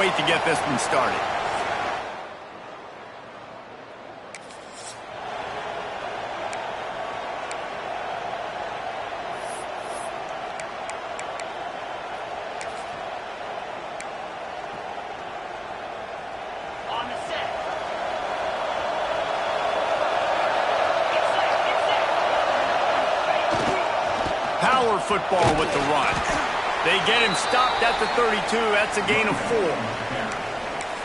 wait to get this one started. Power football with the run. They get him stopped at the 32. That's a gain of 4.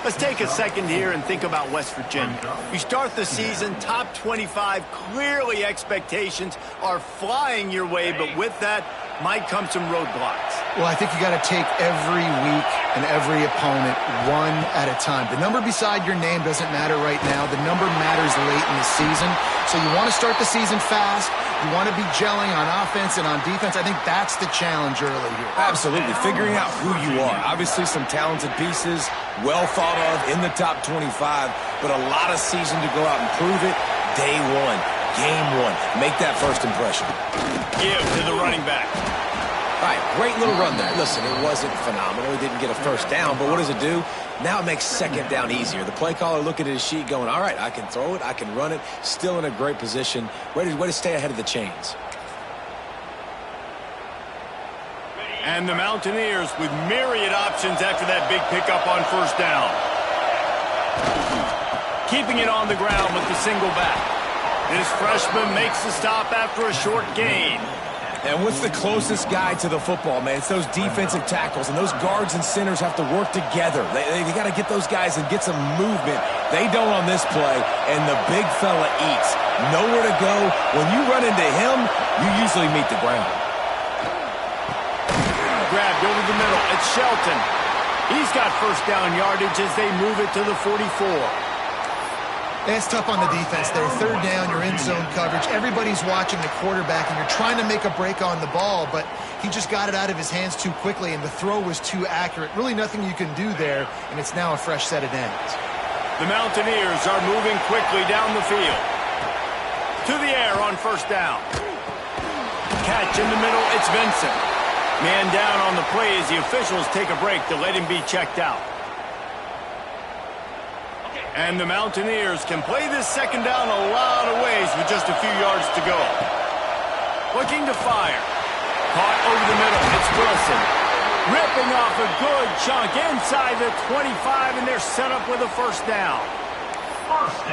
Let's take a second here and think about West Virginia. You start the season top 25. Clearly expectations are flying your way, but with that might come some roadblocks. Well, I think you got to take every week and every opponent one at a time. The number beside your name doesn't matter right now. The number matters late in the season. So you want to start the season fast. You want to be gelling on offense and on defense. I think that's the challenge early here. Absolutely. Figuring out who you are. Obviously some talented pieces, well thought of in the top 25, but a lot of season to go out and prove it. Day one, game one. Make that first impression. Give to the running back. All right, great little run there. Listen, it wasn't phenomenal. He didn't get a first down, but what does it do? Now it makes second down easier. The play caller looking at his sheet going, all right, I can throw it, I can run it. Still in a great position. Way to stay ahead of the chains. And the Mountaineers with myriad options after that big pickup on first down. Keeping it on the ground with the single back. This freshman makes the stop after a short gain. And what's the closest guy to the football, man? It's those defensive tackles, and those guards and centers have to work together. They got to get those guys and get some movement. They don't on this play, and the big fella eats. Nowhere to go. When you run into him, you usually meet the ground. Grabbed over the middle. It's Shelton. He's got first down yardage as they move it to the 44. It's tough on the defense there. Third down, you're in zone coverage. Everybody's watching the quarterback, and you're trying to make a break on the ball, but he just got it out of his hands too quickly, and the throw was too accurate. Really nothing you can do there, and it's now a fresh set of downs. The Mountaineers are moving quickly down the field. To the air on first down. Catch in the middle, it's Vincent. Man down on the play as the officials take a break to let him be checked out. And the Mountaineers can play this second down a lot of ways with just a few yards to go. Looking to fire. Caught over the middle. It's Wilson. Ripping off a good chunk inside the 25, and they're set up with a first down.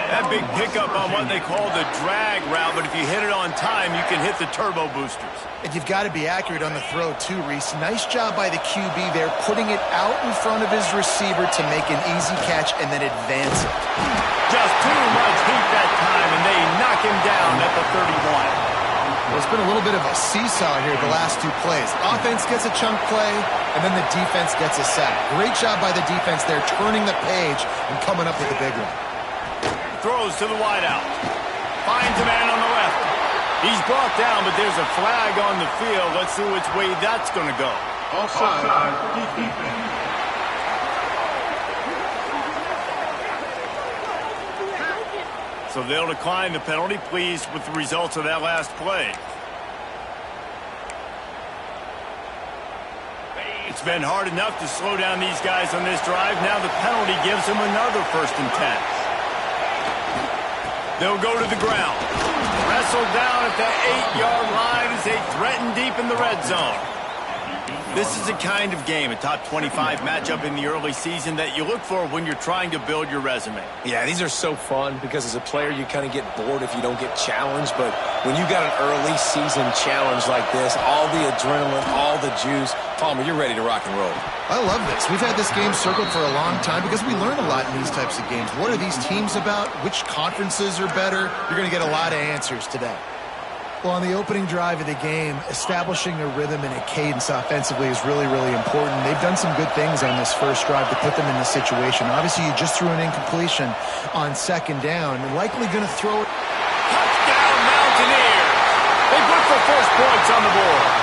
That big pickup on what they call the drag route, but if you hit it on time, you can hit the turbo boosters. And you've got to be accurate on the throw too, Reese. Nice job by the QB there, putting it out in front of his receiver to make an easy catch and then advance it. Just too much heat that time, and they knock him down at the 31. Well, it's been a little bit of a seesaw here the last two plays. Offense gets a chunk play, and then the defense gets a sack. Great job by the defense there, turning the page and coming up with a big one. Throws to the wideout. Finds a man on the left. He's brought down, but there's a flag on the field. Let's see which way that's going to go. Offside. Defense. So they'll decline the penalty, pleased with the results of that last play. It's been hard enough to slow down these guys on this drive. Now the penalty gives them another 1st and 10. They'll go to the ground. Wrestled down at the 8-yard line as they threaten deep in the red zone. This is the kind of game, a top 25 matchup in the early season, that you look for when you're trying to build your resume. Yeah, these are so fun because as a player you kind of get bored if you don't get challenged, but when you got an early season challenge like this, all the adrenaline, all the juice, Palmer, you're ready to rock and roll. I love this. We've had this game circled for a long time because we learn a lot in these types of games. What are these teams about? Which conferences are better? You're going to get a lot of answers today. Well, on the opening drive of the game, establishing a rhythm and a cadence offensively is really, really important. They've done some good things on this first drive to put them in this situation. Obviously, you just threw an incompletion on second down. Likely going to throw it. Touchdown, Mountaineers! They put the first points on the board.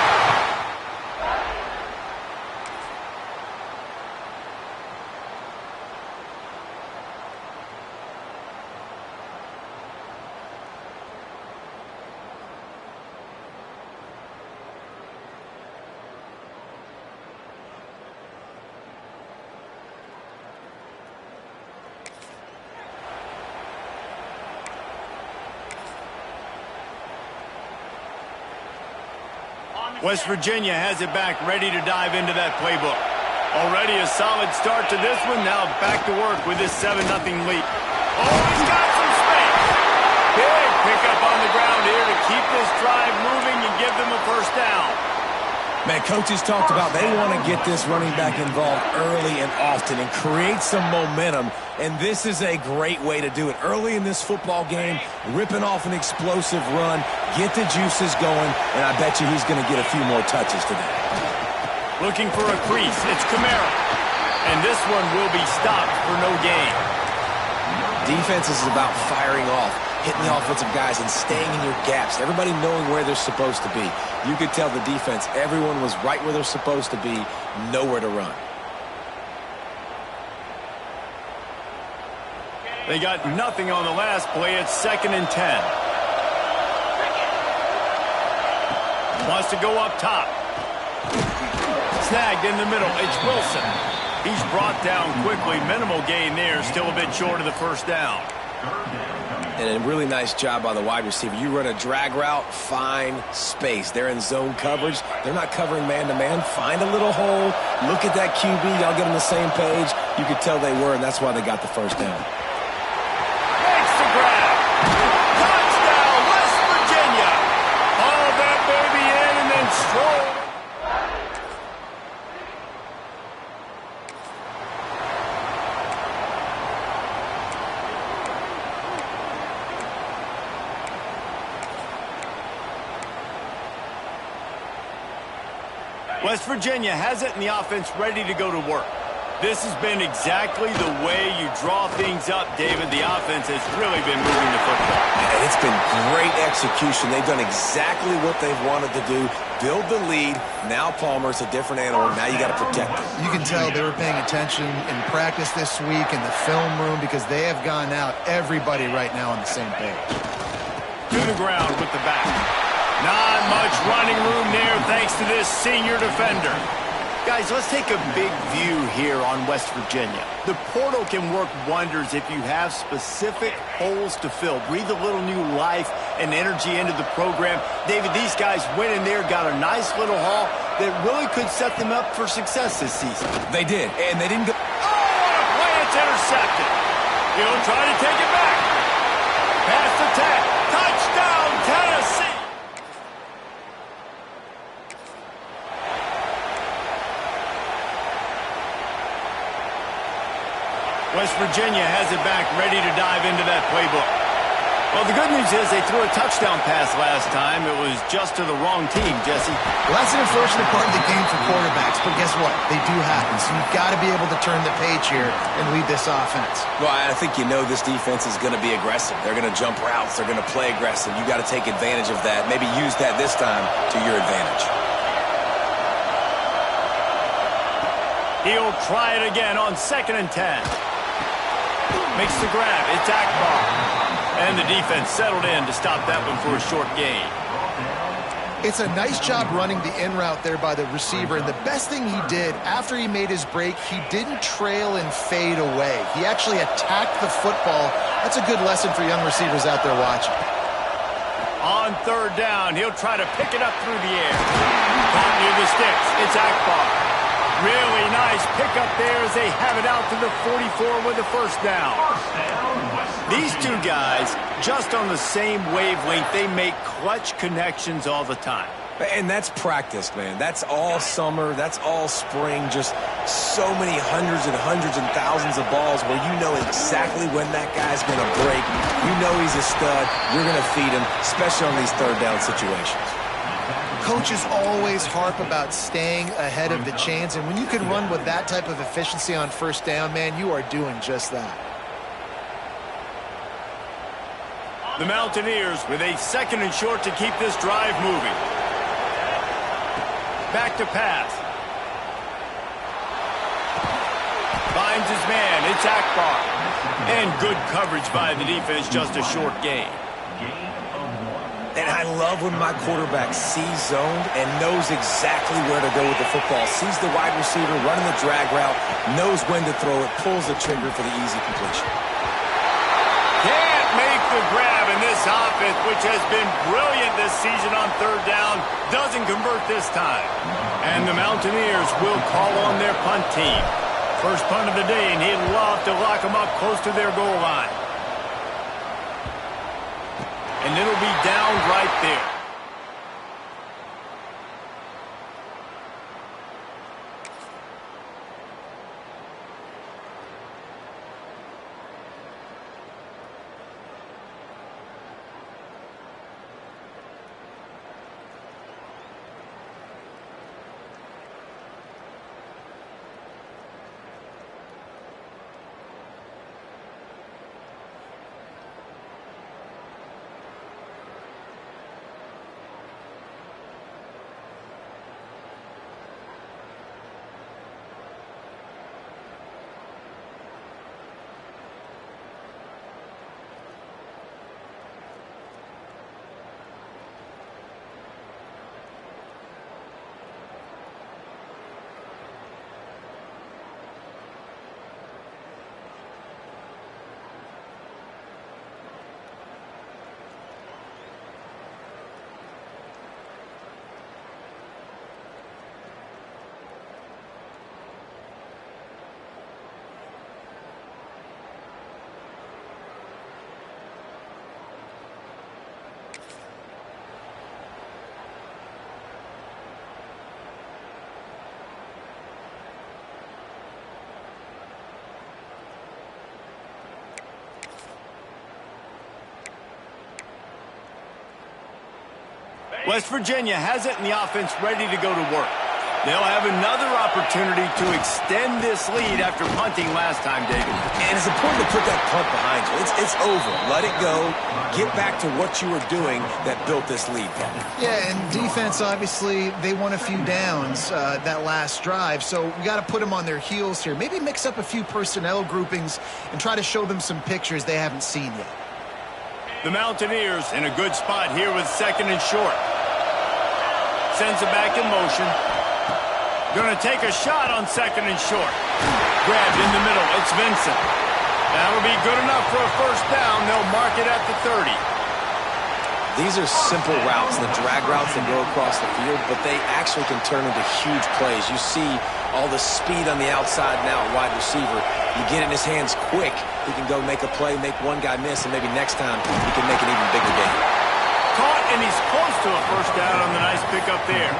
West Virginia has it back, ready to dive into that playbook. Already a solid start to this one. Now back to work with this 7-0 lead. Oh, he's got some space. Big pickup on the ground here to keep this drive moving and give them a first down. Man, coaches talked about they want to get this running back involved early and often and create some momentum, and this is a great way to do it. Early in this football game, ripping off an explosive run, get the juices going, and I bet you he's going to get a few more touches today. Looking for a crease, it's Camara, and this one will be stopped for no gain. Defense is about firing off, hitting the offensive guys and staying in your gaps, everybody knowing where they're supposed to be. You could tell the defense, everyone was right where they're supposed to be, nowhere to run. They got nothing on the last play. It's 2nd and 10. Wants to go up top. Snagged in the middle. It's Wilson. He's brought down quickly. Minimal gain there. Still a bit short of the first down. And a really nice job by the wide receiver. You run a drag route, find space. They're in zone coverage. They're not covering man-to-man. Find a little hole. Look at that QB. Y'all get on the same page. You could tell they were, and that's why they got the first down. Makes the grab. Touchdown, West Virginia. All that baby in and then stroll. West Virginia has it in the offense ready to go to work. This has been exactly the way you draw things up, David. The offense has really been moving the football. And it's been great execution. They've done exactly what they've wanted to do. Build the lead. Now Palmer's a different animal. Now you got to protect him. You can tell they were paying attention in practice this week in the film room because they have gone out, everybody right now on the same page. To the ground with the back. Not much running room there thanks to this senior defender. Guys, let's take a big view here on West Virginia. The portal can work wonders if you have specific holes to fill. Breathe a little new life and energy into the program. David, these guys went in there, got a nice little haul that really could set them up for success this season. They did, and they didn't go... Oh, what a play! It's intercepted. He'll try to take it back. Pass attack. Touchdown, Tennessee. West Virginia has it back, ready to dive into that playbook. Well, the good news is they threw a touchdown pass last time. It was just to the wrong team, Jesse. Well, that's an unfortunate part of the game for quarterbacks, but guess what? They do happen, so you've got to be able to turn the page here and lead this offense. Well, I think you know this defense is going to be aggressive. They're going to jump routes. They're going to play aggressive. You got to take advantage of that. Maybe use that this time to your advantage. He'll try it again on 2nd and 10. Makes the grab. It's Akbar. And the defense settled in to stop that one for a short gain. It's a nice job running the in route there by the receiver, and the best thing he did after he made his break, he didn't trail and fade away. He actually attacked the football. That's a good lesson for young receivers out there watching. On 3rd down, he'll try to pick it up through the air. Caught near the sticks. It's Akbar. Really nice pickup there as they have it out to the 44 with the first down. These two guys, just on the same wavelength, they make clutch connections all the time. And that's practice, man. That's all summer. That's all spring. Just so many hundreds and thousands of balls where you know exactly when that guy's going to break. You know he's a stud. You're going to feed him, especially on these 3rd down situations. Coaches always harp about staying ahead of the chains, and when you can run with that type of efficiency on 1st down, man, you are doing just that. The Mountaineers with a 2nd and short to keep this drive moving. Back to pass. Finds his man. It's Akbar. And good coverage by the defense, just a short gain. And I love when my quarterback sees zoned and knows exactly where to go with the football. Sees the wide receiver running the drag route, knows when to throw it, pulls the trigger for the easy completion. Can't make the grab, and this offense, which has been brilliant this season on third down, doesn't convert this time. And the Mountaineers will call on their punt team. First punt of the day, and he'd love to lock them up close to their goal line. And it'll be down right there. West Virginia has it, and the offense ready to go to work. They'll have another opportunity to extend this lead after punting last time, David. And it's important to put that punt behind you. It's over. Let it go. Get back to what you were doing that built this lead. Yeah, and defense, obviously, they won a few downs that last drive, so we got to put them on their heels here. Maybe mix up a few personnel groupings and try to show them some pictures they haven't seen yet. The Mountaineers in a good spot here with second and short. Sends it back in motion. Going to take a shot on second and short. Grabbed in the middle. It's Vincent. That'll be good enough for a first down. They'll mark it at the 30. These are simple routes, the drag routes that go across the field, but they actually can turn into huge plays. You see all the speed on the outside now, wide receiver. You get in his hands quick, he can go make a play, make one guy miss, and maybe next time he can make an even bigger gain. Caught, and he's close to a first down on the nice pickup there.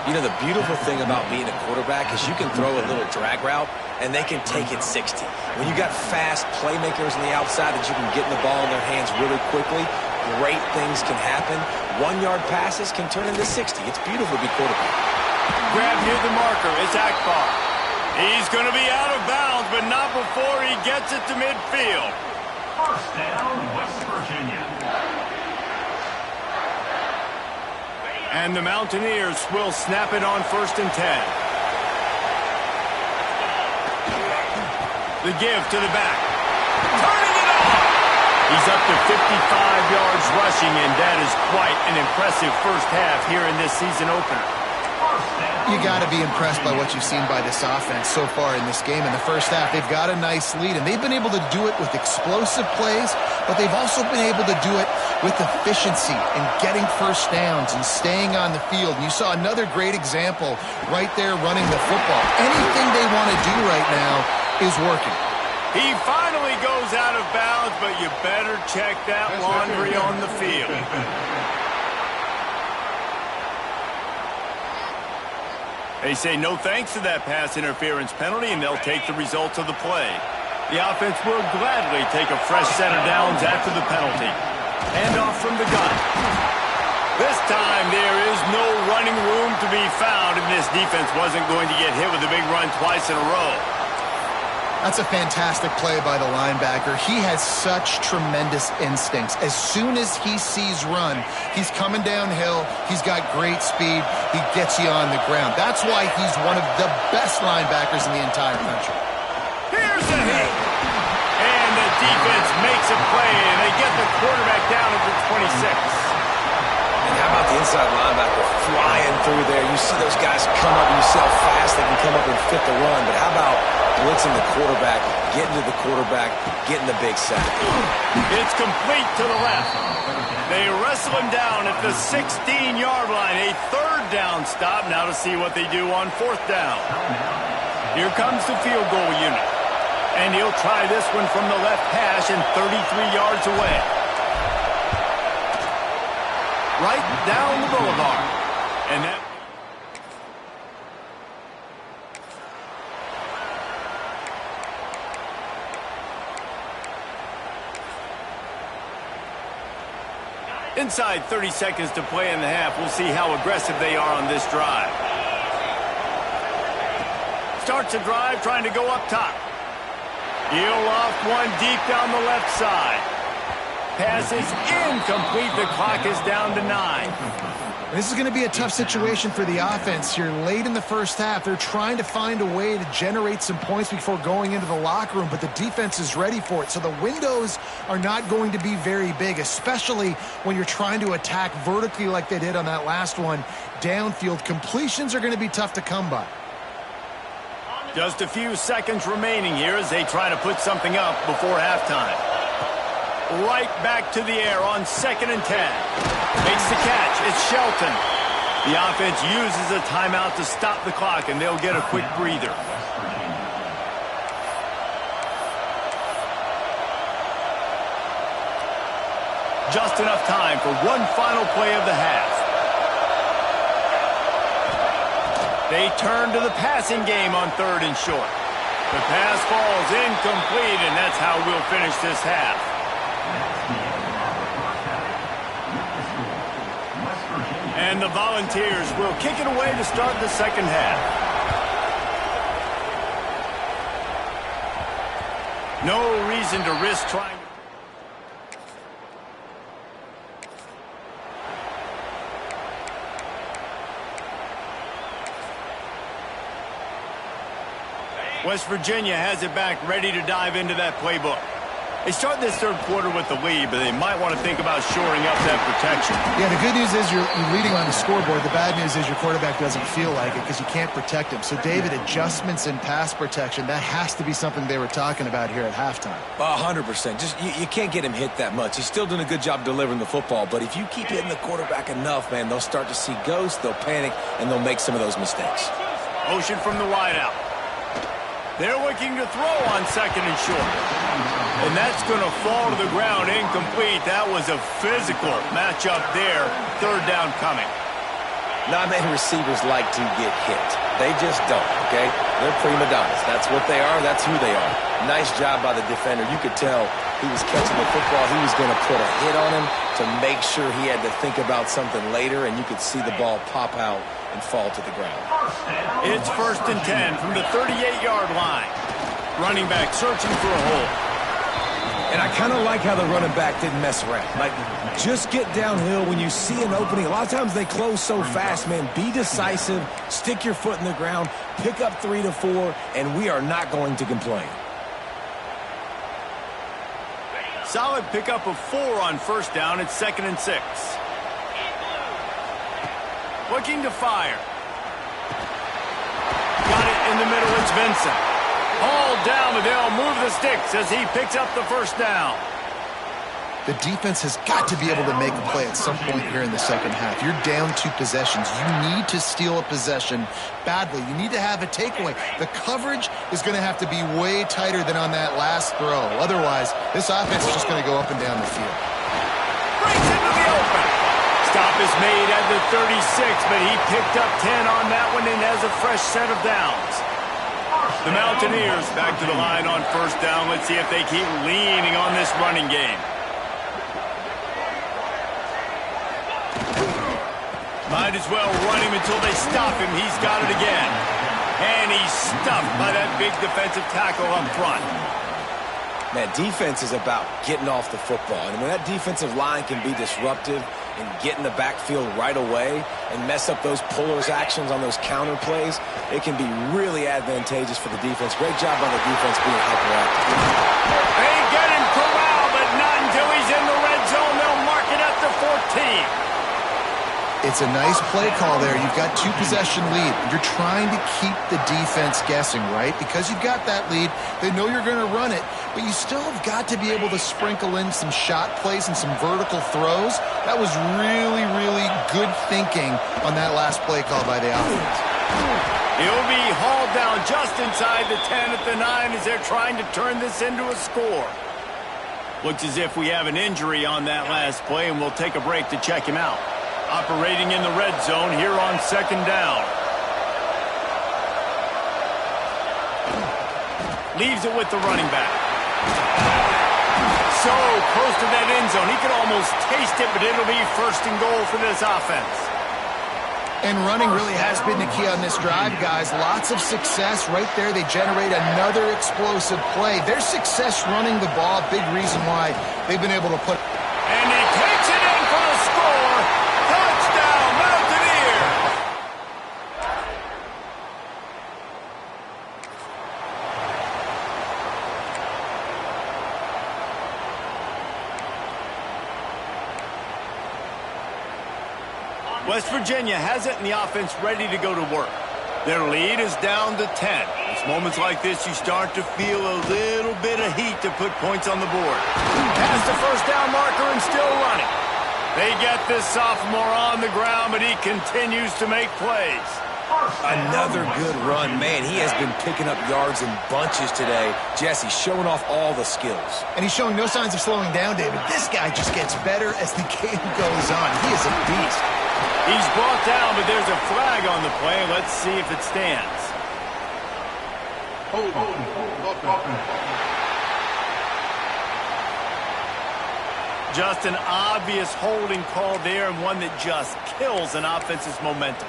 You know, the beautiful thing about being a quarterback is you can throw a little drag route, and they can take it 60. When you got fast playmakers on the outside that you can get the ball in their hands really quickly, great things can happen. 1-yard passes can turn into 60. It's beautiful to be quarterback. Grab near the marker. It's Akbar. He's going to be out of bounds, but not before he gets it to midfield. First down, West Virginia. And the Mountaineers will snap it on 1st and 10. The give to the back. Turning it on! He's up to 55 yards rushing, and that is quite an impressive first half here in this season opener. You got to be impressed by what you've seen by this offense so far in this game. In the first half, they've got a nice lead, and they've been able to do it with explosive plays, but they've also been able to do it with efficiency and getting first downs and staying on the field. And you saw another great example right there running the football. Anything they want to do right now is working. He finally goes out of bounds, but you better check that laundry on the field. They say no thanks to that pass interference penalty, and they'll take the results of the play. The offense will gladly take a fresh set of downs after the penalty. Handoff from the gun. This time there is no running room to be found, and this defense wasn't going to get hit with a big run twice in a row. That's a fantastic play by the linebacker. He has such tremendous instincts. As soon as he sees run, he's coming downhill. He's got great speed. He gets you on the ground. That's why he's one of the best linebackers in the entire country. Here's a hit. And the defense makes a play, and they get the quarterback down at the 26. And How about the inside linebacker flying through there? You see those guys come up, and you see how fast they can come up and fit the run. But how about blitzing the quarterback, getting to the quarterback, getting the big sack? It's complete to the left. They wrestle him down at the 16-yard line. A third down stop now to see what they do on fourth down. Here comes the field goal unit. And he'll try this one from the left hash and 33 yards away. Right down the boulevard. And that... Inside 30 seconds to play in the half. We'll see how aggressive they are on this drive. Starts a drive trying to go up top. He'll loft one deep down the left side. Pass is incomplete. The clock is down to 9. This is going to be a tough situation for the offense here. Late in the first half, they're trying to find a way to generate some points before going into the locker room, but the defense is ready for it. So the windows are not going to be very big, especially when you're trying to attack vertically like they did on that last one. Downfield completions are going to be tough to come by. Just a few seconds remaining here as they try to put something up before halftime. Right back to the air on 2nd and 10. Makes the catch. It's Shelton. The offense uses a timeout to stop the clock, and they'll get a quick breather. Just enough time for one final play of the half. They turn to the passing game on 3rd and short. The pass falls incomplete, and that's how we'll finish this half. And the Volunteers will kick it away to start the second half. No reason to risk trying. West Virginia has it back, ready to dive into that playbook. They start this third quarter with the lead, but they might want to think about shoring up that protection. Yeah, the good news is you're leading on the scoreboard. The bad news is your quarterback doesn't feel like it because you can't protect him. So, David, adjustments in pass protection, that has to be something they were talking about here at halftime. 100%. Just you can't get him hit that much. He's still doing a good job delivering the football, but if you keep hitting the quarterback enough, man, they'll start to see ghosts, they'll panic, and they'll make some of those mistakes. Motion from the wideout. They're looking to throw on 2nd and short. And that's going to fall to the ground incomplete. That was a physical matchup there. 3rd down coming. Not many receivers like to get hit. They just don't, okay? They're prima donnas. That's what they are. That's who they are. Nice job by the defender. You could tell he was catching the football. He was going to put a hit on him to make sure he had to think about something later, and you could see the ball pop out and fall to the ground. It's 1st and 10 from the 38-yard line. Running back searching for a hole. And I kind of like how the running back didn't mess around. Like, just get downhill when you see an opening. A lot of times they close so fast, man. Be decisive, stick your foot in the ground, pick up 3 to 4, and we are not going to complain. Solid pickup of 4 on 1st down. It's 2nd and 6. Looking to fire. Got it in the middle. It's Vincent. Hauled down, but they'll move the sticks as he picks up the 1st down. The defense has got to be able to make a play at some point here in the second half. You're down 2 possessions. You need to steal a possession badly. You need to have a takeaway. The coverage is going to have to be way tighter than on that last throw. Otherwise, this offense is just going to go up and down the field. Breaks into the open. Stop is made at the 36, but he picked up 10 on that one and has a fresh set of downs. The Mountaineers back to the line on 1st down. Let's see if they keep leaning on this running game. Might as well run him until they stop him. He's got it again. And he's stuffed by that big defensive tackle up front. Man, defense is about getting off the football. And when that defensive line can be disruptive and get in the backfield right away and mess up those pullers actions on those counter plays, it can be really advantageous for the defense. Great job by the defense being hyperactive. They get him corralled, but not until he's in the red zone. They'll mark it at the 14. It's a nice play call there. You've got 2-possession lead. You're trying to keep the defense guessing, right? Because you've got that lead, they know you're going to run it, but you still have got to be able to sprinkle in some shot plays and some vertical throws. That was really, really good thinking on that last play call by the offense. He'll be hauled down just inside the 10 at the 9 as they're trying to turn this into a score. Looks as if we have an injury on that last play, and we'll take a break to check him out. Operating in the red zone here on 2nd down. Leaves it with the running back. So close to that end zone. He could almost taste it, but it'll be 1st and goal for this offense. And running really has been the key on this drive, guys. Lots of success right there. They generate another explosive play. Their success running the ball, big reason why they've been able to put... And he takes it in for a score. Touchdown, Mountaineers! West Virginia has it and the offense ready to go to work. Their lead is down to 10. It's moments like this you start to feel a little bit of heat to put points on the board. Past the 1st down marker and still running. They get this sophomore on the ground, but he continues to make plays. Another good run. Man, he has been picking up yards in bunches today. Jesse showing off all the skills. And he's showing no signs of slowing down, David. This guy just gets better as the game goes on. He is a beast. He's brought down, but there's a flag on the play. Let's see if it stands. Just an obvious holding call there, and one that just kills an offense's momentum.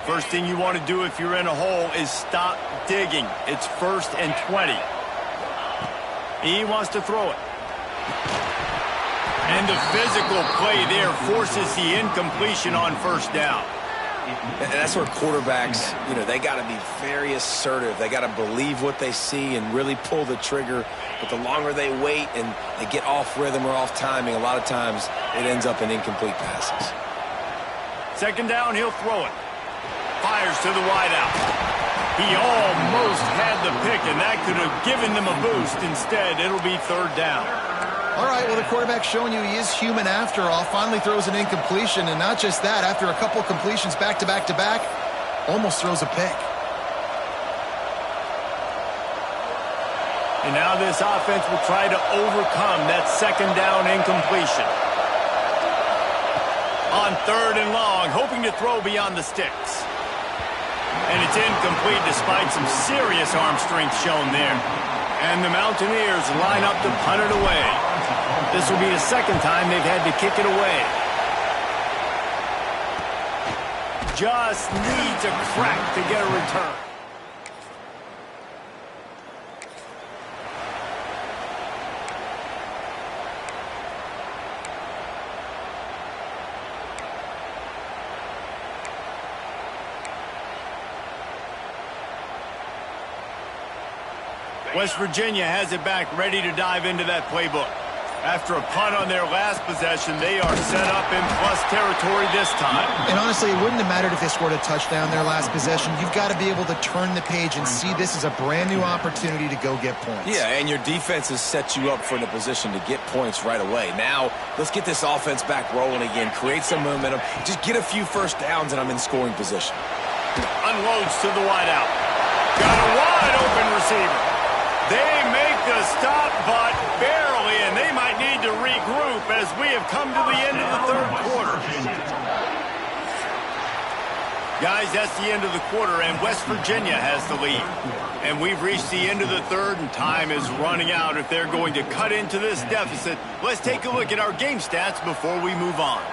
First thing you want to do if you're in a hole is stop digging. It's 1st and 20. He wants to throw it. And the physical play there forces the incompletion on 1st down. And that's where quarterbacks, they got to be very assertive. They got to believe what they see and really pull the trigger. But the longer they wait and they get off rhythm or off timing, a lot of times it ends up in incomplete passes. 2nd down, he'll throw it. Fires to the wideout. He almost had the pick, and that could have given them a boost. Instead, it'll be 3rd down. All right, well, the quarterback's showing you he is human after all. Finally throws an incompletion, and not just that, after a couple completions back-to-back-to-back, almost throws a pick. And now this offense will try to overcome that 2nd down incompletion. On 3rd and long, hoping to throw beyond the sticks. And it's incomplete despite some serious arm strength shown there. And the Mountaineers line up to punt it away. This will be the 2nd time they've had to kick it away. Just needs a crack to get a return. West Virginia has it back, ready to dive into that playbook. After a punt on their last possession, they are set up in plus territory this time. And honestly, it wouldn't have mattered if they scored a touchdown their last possession. You've got to be able to turn the page and see this as a brand new opportunity to go get points. Yeah, and your defense has set you up for the position to get points right away. Now, let's get this offense back rolling again, create some momentum, just get a few 1st downs, and I'm in scoring position. Unloads to the wideout. Got a wide open receiver. They make the stop, but barely, and they might need to regroup as we have come to the end of the 3rd quarter. Guys, that's the end of the quarter, and West Virginia has the lead. And we've reached the end of the 3rd, and time is running out if they're going to cut into this deficit. Let's take a look at our game stats before we move on.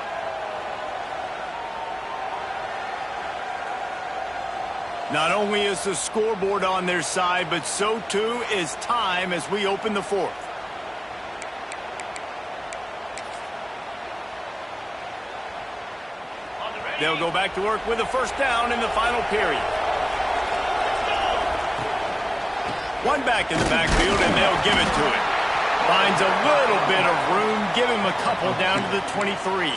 Not only is the scoreboard on their side, but so too is time as we open the 4th. They'll go back to work with a 1st down in the final period. One back in the backfield, and they'll give it to him. Finds a little bit of room. Give him a couple down to the 23.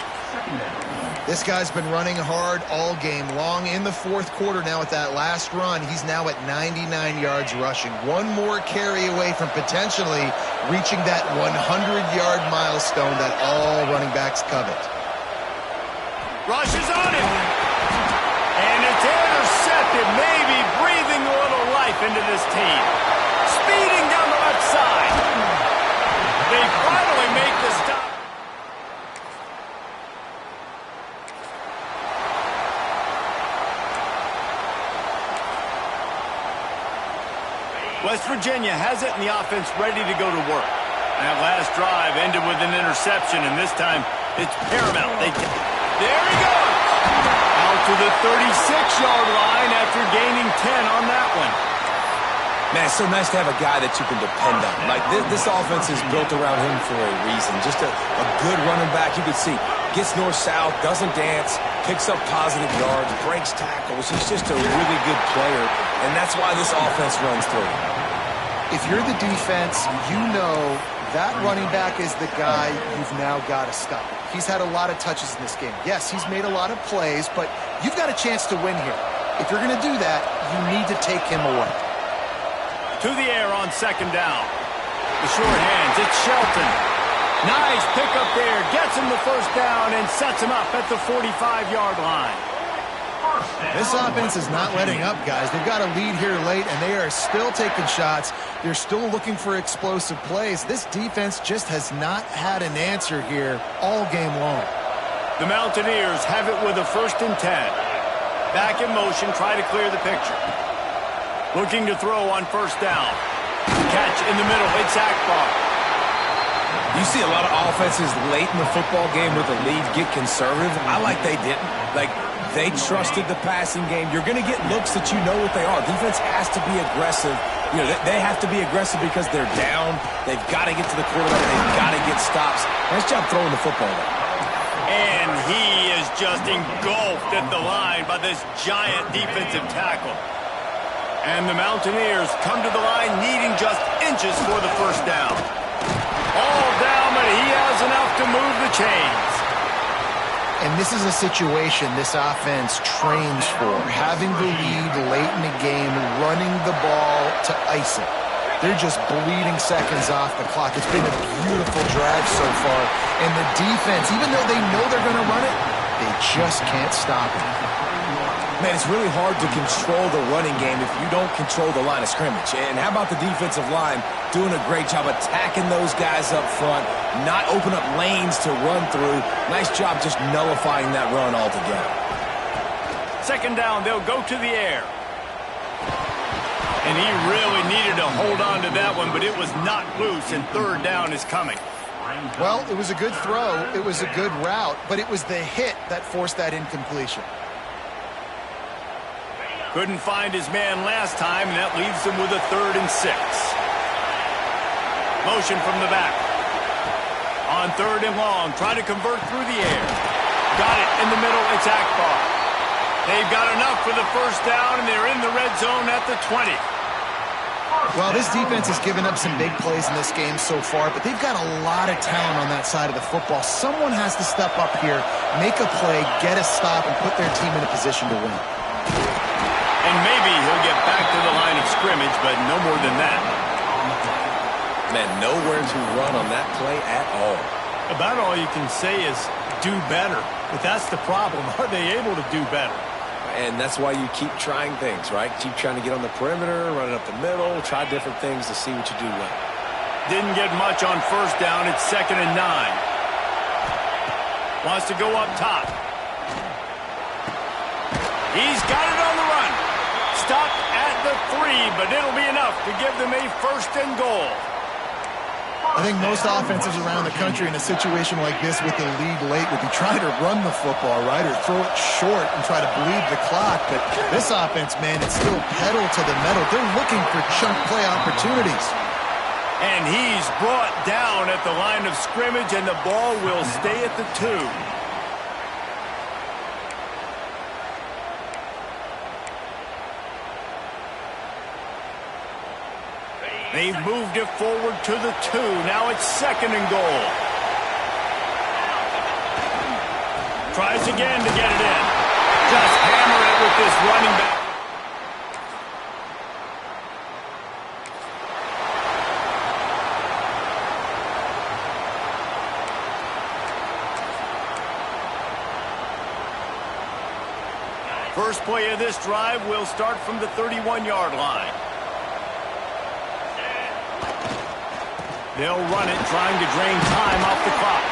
This guy's been running hard all game long. In the fourth quarter now with that last run, he's now at 99 yards rushing. One more carry away from potentially reaching that 100-yard milestone that all running backs covet. Rushes on him. And it's intercepted. Maybe breathing a little life into this team. Speeding down the left side. They finally make the stop. West Virginia has it, and the offense ready to go to work. That last drive ended with an interception, and this time it's paramount. There he goes! Out to the 36-yard line after gaining 10 on that one. Man, it's so nice to have a guy that you can depend on. Like, this offense is built around him for a reason. Just a good running back. You can see, gets north-south, doesn't dance, picks up positive yards, breaks tackles. He's just a really good player, and that's why this offense runs through. If you're the defense, you know that running back is the guy you've now got to stop. He's had a lot of touches in this game. Yes, he's made a lot of plays, but you've got a chance to win here. If you're going to do that, you need to take him away. To the air on second down. The short hands, it's Shelton. Nice pickup there. Gets him the first down and sets him up at the 45-yard line. This offense is not letting up, guys. They've got a lead here late, and they are still taking shots. They're still looking for explosive plays. This defense just has not had an answer here all game long. The Mountaineers have it with a 1st and 10. Back in motion, try to clear the picture. Looking to throw on 1st down. Catch in the middle, it's Akbar. You see a lot of offenses late in the football game with a lead get conservative. I like they didn't. Like, they trusted the passing game. You're going to get looks that you know what they are. Defense has to be aggressive. You know, they have to be aggressive because they're down. They've got to get to the quarterback. They've got to get stops. Nice job throwing the football there. And he is just engulfed at the line by this giant defensive tackle. And the Mountaineers come to the line needing just inches for the 1st down. All down, but he has enough to move the chains. And this is a situation this offense trains for. Having the lead late in the game, running the ball to ice it. They're just bleeding seconds off the clock. It's been a beautiful drive so far. And the defense, even though they know they're going to run it, they just can't stop it. Man, it's really hard to control the running game if you don't control the line of scrimmage. And how about the defensive line doing a great job attacking those guys up front, not open up lanes to run through. Nice job just nullifying that run altogether. 2nd down, they'll go to the air. And he really needed to hold on to that one, but it was not loose, and 3rd down is coming. Well, it was a good throw. It was a good route, but it was the hit that forced that incompletion. Couldn't find his man last time, and that leaves him with a 3rd and 6. Motion from the back. On 3rd and long, try to convert through the air. Got it in the middle, it's Akbar. They've got enough for the 1st down, and they're in the red zone at the 20. Well, this defense has given up some big plays in this game so far, but they've got a lot of talent on that side of the football. Someone has to step up here, make a play, get a stop, and put their team in a position to win. And maybe he'll get back to the line of scrimmage, but no more than that. Man, nowhere to run on that play at all. About all you can say is do better. But that's the problem. Are they able to do better? And that's why you keep trying things, right? Keep trying to get on the perimeter, run it up the middle, try different things to see what you do well. Didn't get much on 1st down. It's 2nd and 9. Wants to go up top. He's got it on the run. Stopped at the 3, but it'll be enough to give them a 1st and goal. I think most offenses around the country in a situation like this with the lead late would be trying to run the football, right, or throw it short and try to bleed the clock. But this offense, man, it's still pedal to the metal. They're looking for chunk play opportunities. And he's brought down at the line of scrimmage, and the ball will stay at the 2. They've moved it forward to the 2. Now it's 2nd and goal. Tries again to get it in. Just hammer it with this running back. First play of this drive will start from the 31-yard line. They'll run it, trying to drain time off the clock.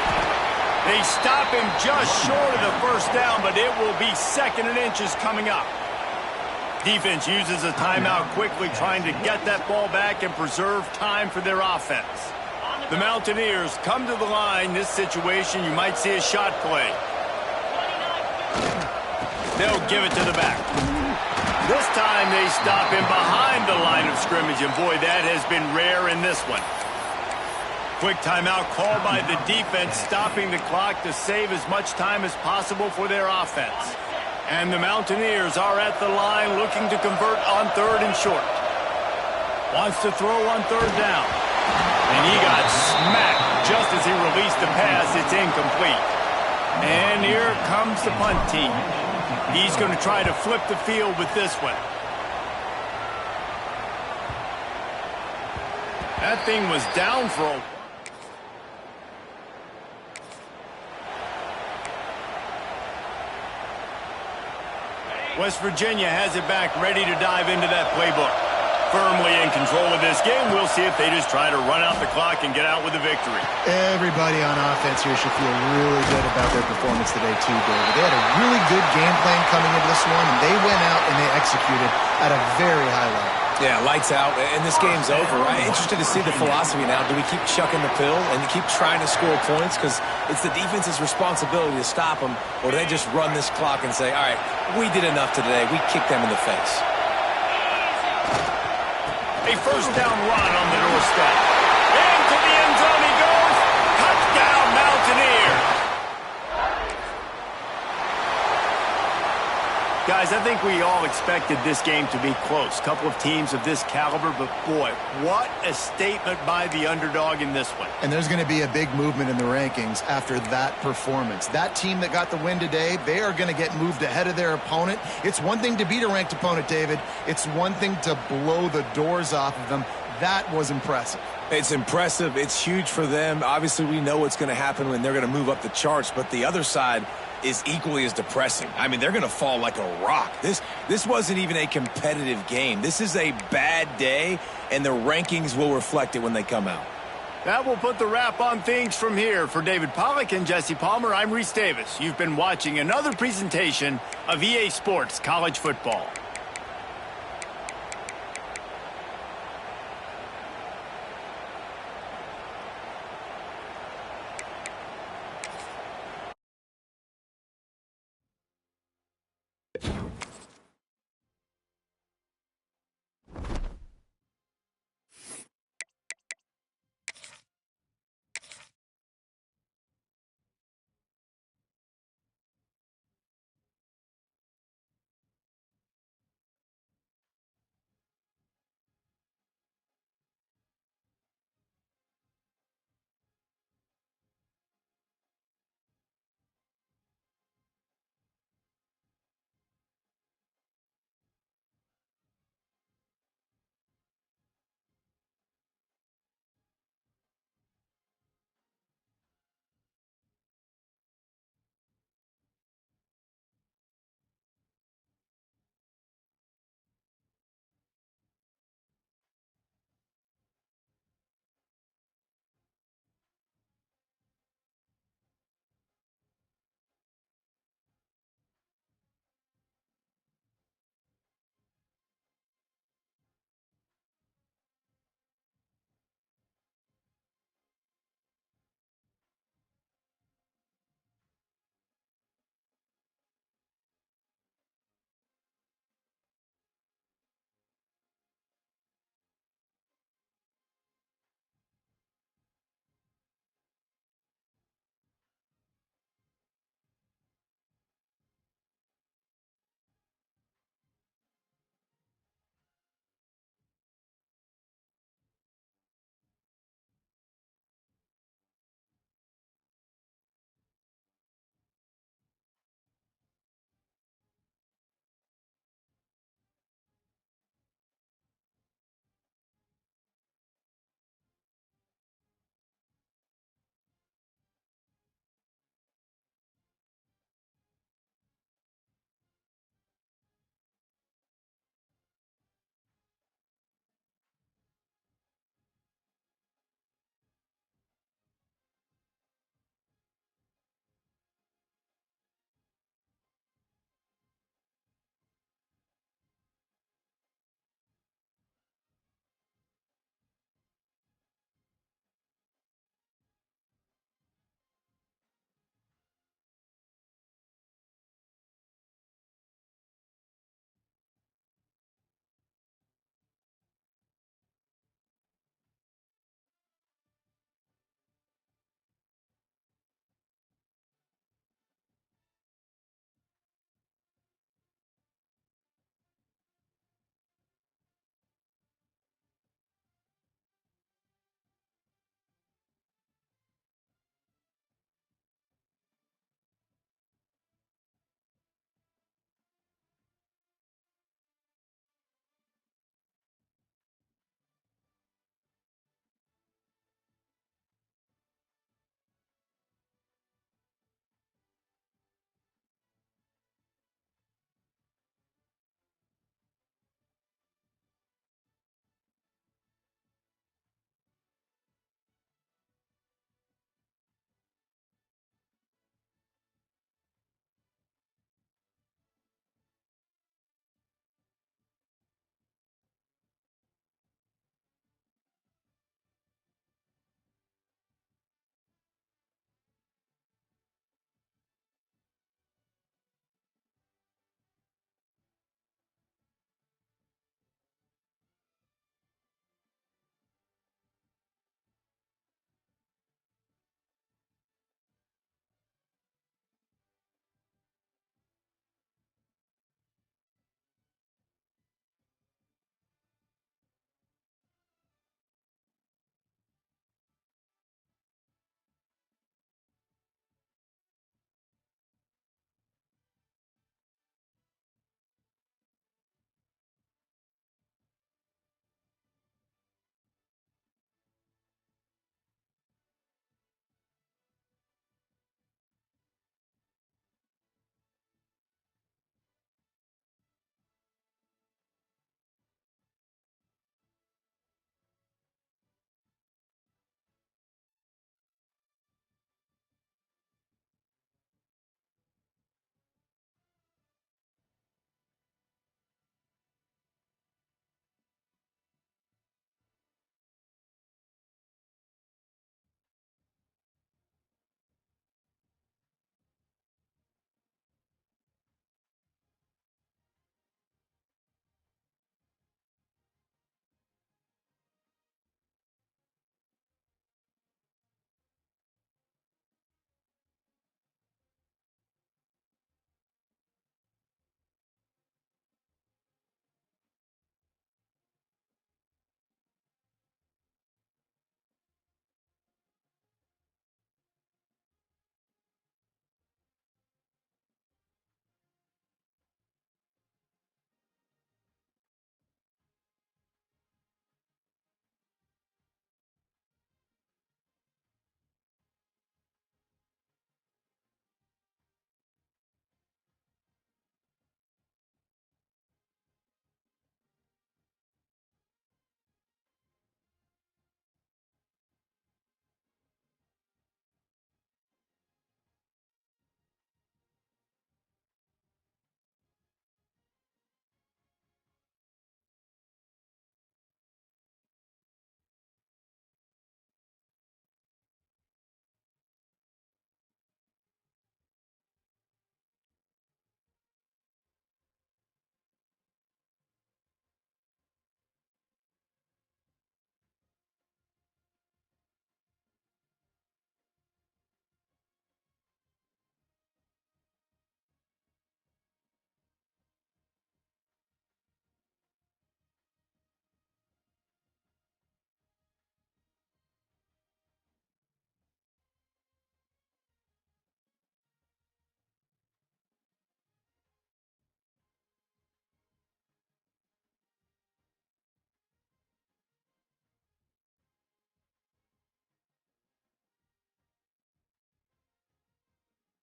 They stop him just short of the first down, but it will be 2nd and inches coming up. Defense uses a timeout quickly, trying to get that ball back and preserve time for their offense. The Mountaineers come to the line. This situation, you might see a shot play. They'll give it to the back. This time they stop him behind the line of scrimmage, and boy, that has been rare in this one. Quick timeout called by the defense, stopping the clock to save as much time as possible for their offense. And the Mountaineers are at the line looking to convert on 3rd and short. Wants to throw on 3rd down. And he got smacked just as he released the pass. It's incomplete. And here comes the punt team. He's going to try to flip the field with this one. That thing was down for a... West Virginia has it back, ready to dive into that playbook. Firmly in control of this game. We'll see if they just try to run out the clock and get out with a victory. Everybody on offense here should feel really good about their performance today too, David. They had a really good game plan coming into this one, and they went out and they executed at a very high level. Yeah, lights out, and this game's over. I'm interested to see the philosophy now. Do we keep chucking the pill and keep trying to score points? Because it's the defense's responsibility to stop them, or do they just run this clock and say, all right, we did enough today. We kicked them in the face. A first down run on the doorstep. Into the end zone he goes. Touchdown, Mountaineers. Guys, I think we all expected this game to be close. Couple of teams of this caliber, but boy, what a statement by the underdog in this one. And there's going to be a big movement in the rankings after that performance. That team that got the win today, they are going to get moved ahead of their opponent. It's one thing to beat a ranked opponent, David. It's one thing to blow the doors off of them. That was impressive. It's impressive. It's huge for them. Obviously, we know what's going to happen when they're going to move up the charts, but the other side is equally as depressing. I mean, they're going to fall like a rock. This wasn't even a competitive game. This is a bad day, and the rankings will reflect it when they come out. That will put the wrap on things from here. For David Pollack and Jesse Palmer, I'm Reese Davis. You've been watching another presentation of EA Sports College Football.